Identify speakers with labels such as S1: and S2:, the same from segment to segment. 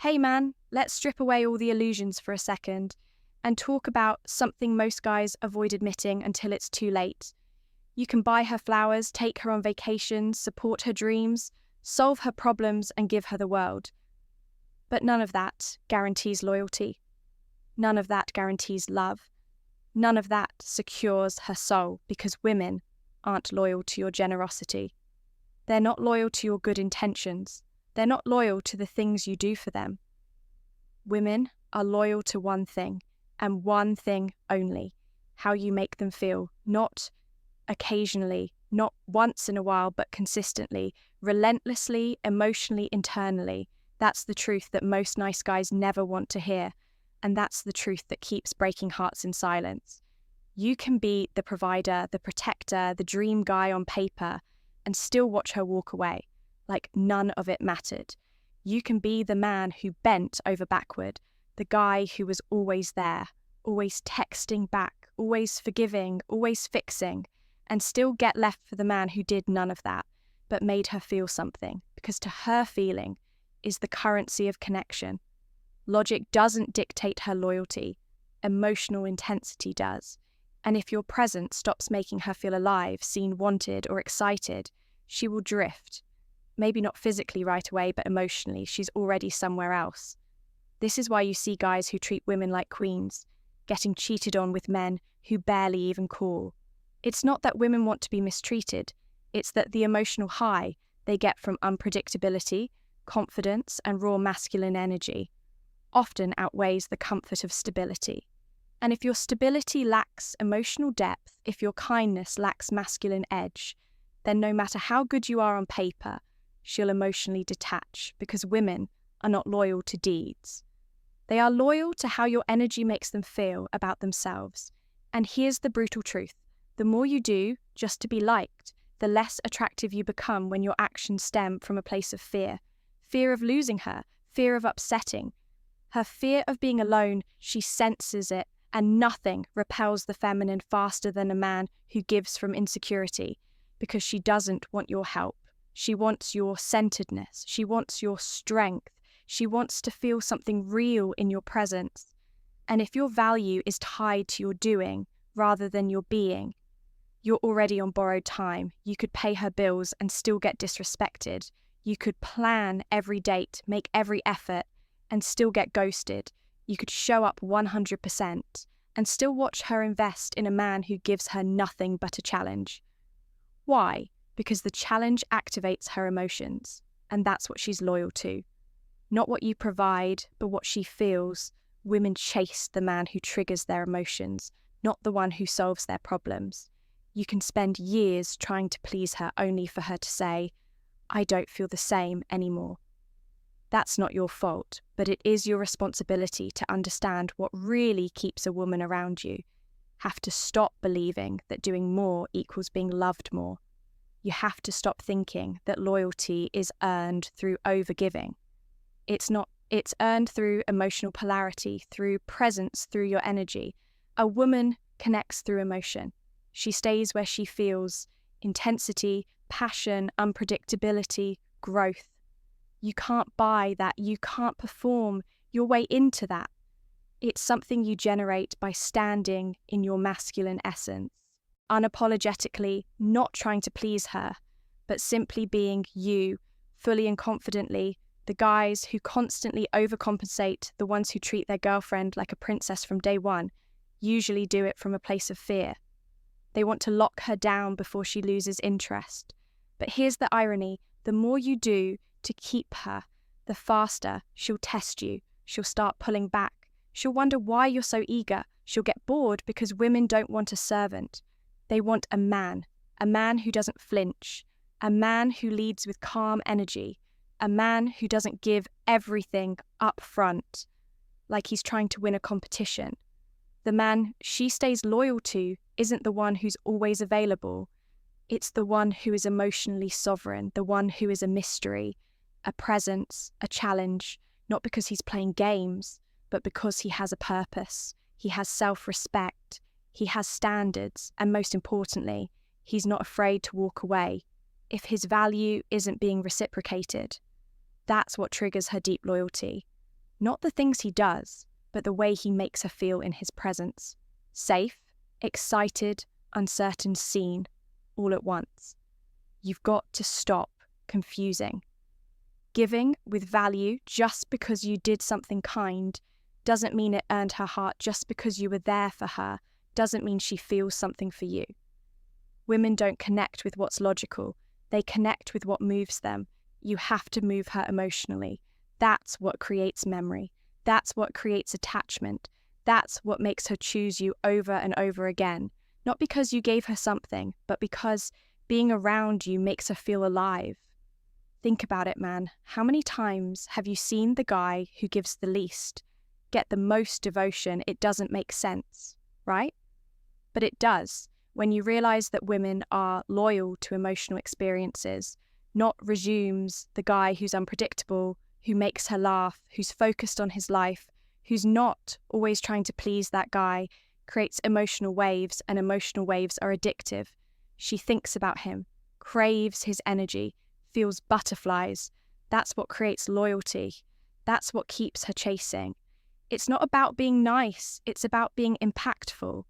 S1: Hey man, let's strip away all the illusions for a second and talk about something most guys avoid admitting until it's too late. You can buy her flowers, take her on vacations, support her dreams, solve her problems, and give her the world. But none of that guarantees loyalty. None of that guarantees love. None of that secures her soul, because women aren't loyal to your generosity. They're not loyal to your good intentions. They're not loyal to the things you do for them. Women are loyal to one thing, and one thing only: how you make them feel, not occasionally, not once in a while, but consistently, relentlessly, emotionally, internally. That's the truth that most nice guys never want to hear, and that's the truth that keeps breaking hearts in silence. You can be the provider, the protector, the dream guy on paper, and still watch her walk away, like none of it mattered. You can be the man who bent over backward, the guy who was always there, always texting back, always forgiving, always fixing, and still get left for the man who did none of that, but made her feel something, because to her feeling is the currency of connection. Logic doesn't dictate her loyalty, emotional intensity does. And if your presence stops making her feel alive, seen, wanted, or excited, she will drift. Maybe not physically right away, but emotionally, she's already somewhere else. This is why you see guys who treat women like queens, getting cheated on with men who barely even call. It's not that women want to be mistreated, it's that the emotional high they get from unpredictability, confidence, and raw masculine energy often outweighs the comfort of stability. And if your stability lacks emotional depth, if your kindness lacks masculine edge, then no matter how good you are on paper, she'll emotionally detach, because women are not loyal to deeds. They are loyal to how your energy makes them feel about themselves. And here's the brutal truth: the more you do just to be liked, the less attractive you become when your actions stem from a place of fear. Fear of losing her, fear of upsetting. Her fear of being alone, she senses it, and nothing repels the feminine faster than a man who gives from insecurity, because she doesn't want your help. She wants your centeredness. She wants your strength. She wants to feel something real in your presence. And if your value is tied to your doing rather than your being, you're already on borrowed time. You could pay her bills and still get disrespected. You could plan every date, make every effort, and still get ghosted. You could show up 100% and still watch her invest in a man who gives her nothing but a challenge. Why? Because the challenge activates her emotions, and that's what she's loyal to. Not what you provide, but what she feels. Women chase the man who triggers their emotions, not the one who solves their problems. You can spend years trying to please her only for her to say, "I don't feel the same anymore." That's not your fault, but it is your responsibility to understand what really keeps a woman around you. Have to stop believing that doing more equals being loved more. You have to stop thinking that loyalty is earned through overgiving. It's not. It's earned through emotional polarity, through presence, through your energy. A woman connects through emotion. She stays where she feels intensity, passion, unpredictability, growth. You can't buy that. You can't perform your way into that. It's something you generate by standing in your masculine essence, unapologetically, not trying to please her, but simply being you, fully and confidently. The guys who constantly overcompensate, the ones who treat their girlfriend like a princess from day one, usually do it from a place of fear. They want to lock her down before she loses interest. But here's the irony: the more you do to keep her, the faster she'll test you. She'll start pulling back. She'll wonder why you're so eager. She'll get bored, because women don't want a servant. They want a man who doesn't flinch, a man who leads with calm energy, a man who doesn't give everything up front like he's trying to win a competition. The man she stays loyal to isn't the one who's always available. It's the one who is emotionally sovereign, the one who is a mystery, a presence, a challenge, not because he's playing games, but because he has a purpose. He has self-respect, he has standards, and most importantly, he's not afraid to walk away if his value isn't being reciprocated. That's what triggers her deep loyalty. Not the things he does, but the way he makes her feel in his presence. Safe, excited, uncertain, seen, all at once. You've got to stop confusing. Giving with value just because you did something kind doesn't mean it earned her heart. Just because you were there for her doesn't mean she feels something for you. Women don't connect with what's logical. They connect with what moves them. You have to move her emotionally. That's what creates memory. That's what creates attachment. That's what makes her choose you over and over again. Not because you gave her something, but because being around you makes her feel alive. Think about it, man. How many times have you seen the guy who gives the least get the most devotion? It doesn't make sense, right? But it does when you realize that women are loyal to emotional experiences, not resumes the guy who's unpredictable, who makes her laugh, who's focused on his life, who's not always trying to please that guy, creates emotional waves, and emotional waves are addictive. She thinks about him, craves his energy, feels butterflies. That's what creates loyalty. That's what keeps her chasing. It's not about being nice, it's about being impactful.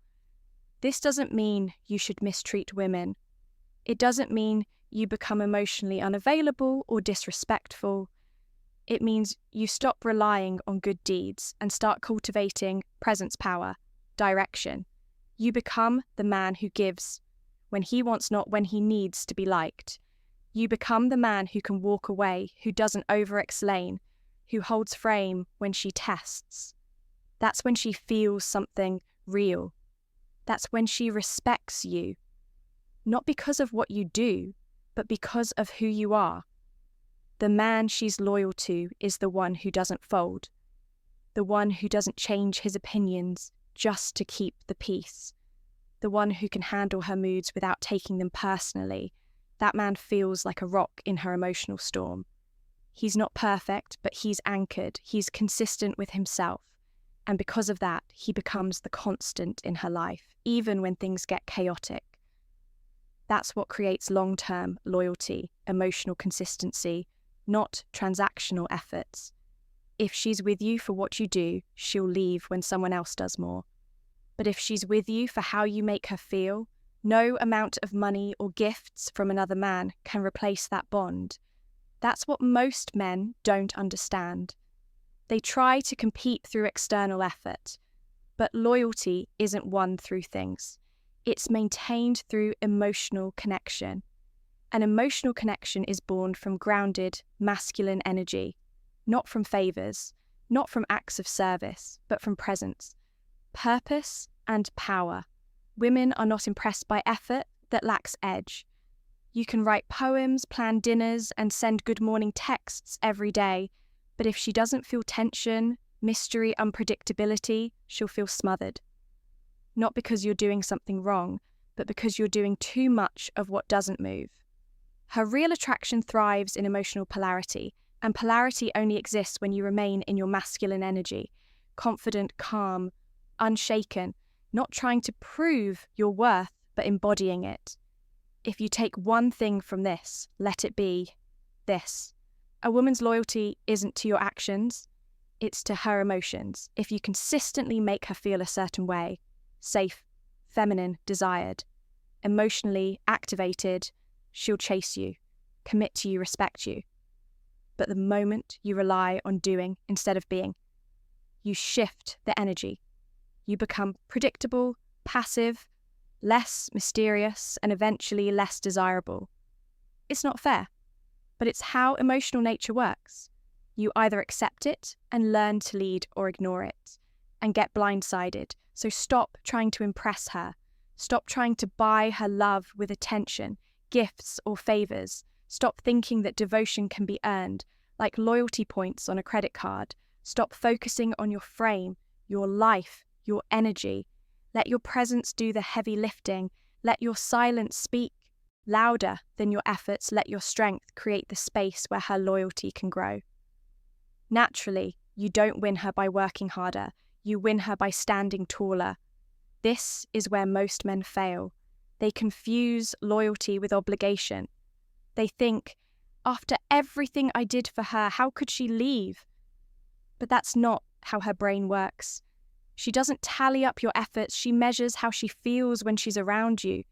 S1: This doesn't mean you should mistreat women. It doesn't mean you become emotionally unavailable or disrespectful. It means you stop relying on good deeds and start cultivating presence power, direction. You become the man who gives when he wants, not when he needs to be liked. You become the man who can walk away, who doesn't over-explain, who holds frame when she tests. That's when she feels something real. That's when she respects you, not because of what you do, but because of who you are. The man she's loyal to is the one who doesn't fold, the one who doesn't change his opinions just to keep the peace, the one who can handle her moods without taking them personally. That man feels like a rock in her emotional storm. He's not perfect, but he's anchored, he's consistent with himself. And because of that, he becomes the constant in her life, even when things get chaotic. That's what creates long-term loyalty, emotional consistency, not transactional efforts. If she's with you for what you do, she'll leave when someone else does more. But if she's with you for how you make her feel, no amount of money or gifts from another man can replace that bond. That's what most men don't understand. They try to compete through external effort, but loyalty isn't won through things. It's maintained through emotional connection. An emotional connection is born from grounded, masculine energy, not from favors, not from acts of service, but from presence, purpose, and power. Women are not impressed by effort that lacks edge. You can write poems, plan dinners, and send good morning texts every day, but if she doesn't feel tension, mystery, unpredictability, she'll feel smothered. Not because you're doing something wrong, but because you're doing too much of what doesn't move. Her real attraction thrives in emotional polarity, and polarity only exists when you remain in your masculine energy, confident, calm, unshaken, not trying to prove your worth, but embodying it. If you take one thing from this, let it be this. A woman's loyalty isn't to your actions, it's to her emotions. If you consistently make her feel a certain way, safe, feminine, desired, emotionally activated, she'll chase you, commit to you, respect you. But the moment you rely on doing instead of being, you shift the energy. You become predictable, passive, less mysterious, and eventually less desirable. It's not fair, but it's how emotional nature works. You either accept it and learn to lead, or ignore it and get blindsided. So stop trying to impress her. Stop trying to buy her love with attention, gifts, or favors. Stop thinking that devotion can be earned, like loyalty points on a credit card. Stop focusing on your frame, your life, your energy. Let your presence do the heavy lifting. Let your silence speak louder than your efforts. Let your strength create the space where her loyalty can grow. Naturally, you don't win her by working harder. You win her by standing taller. This is where most men fail. They confuse loyalty with obligation. They think, after everything I did for her, how could she leave? But that's not how her brain works. She doesn't tally up your efforts, she measures how she feels when she's around you.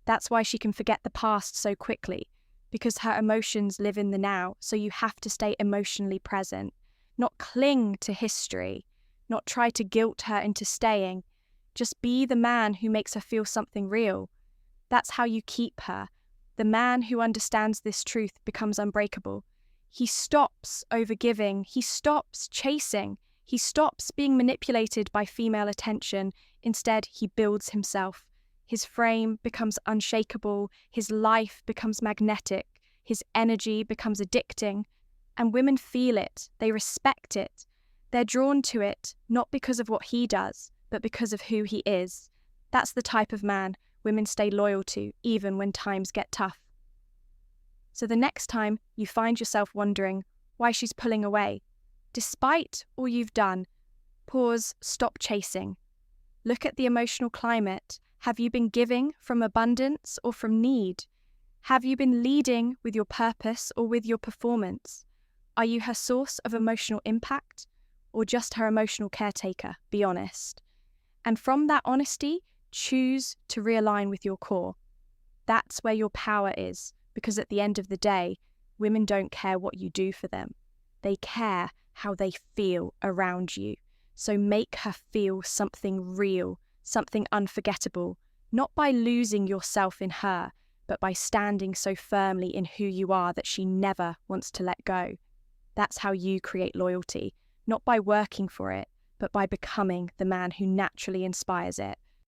S1: That's why she can forget the past so quickly, because her emotions live in the now, so you have to stay emotionally present, not cling to history, not try to guilt her into staying. Just be the man who makes her feel something real. That's how you keep her. The man who understands this truth becomes unbreakable. He stops overgiving, he stops chasing, he stops being manipulated by female attention. Instead, he builds himself. His frame becomes unshakable, his life becomes magnetic, his energy becomes addicting, and women feel it, they respect it. They're drawn to it, not because of what he does, but because of who he is. That's the type of man women stay loyal to, even when times get tough. So the next time you find yourself wondering why she's pulling away, despite all you've done, pause, stop chasing. Look at the emotional climate. Have you been giving from abundance or from need? Have you been leading with your purpose or with your performance? Are you her source of emotional impact or just her emotional caretaker? Be honest. And from that honesty, choose to realign with your core. That's where your power is, because at the end of the day, women don't care what you do for them. They care how they feel around you. So make her feel something real, something unforgettable, not by losing yourself in her, but by standing so firmly in who you are that she never wants to let go. That's how you create loyalty, not by working for it, but by becoming the man who naturally inspires it.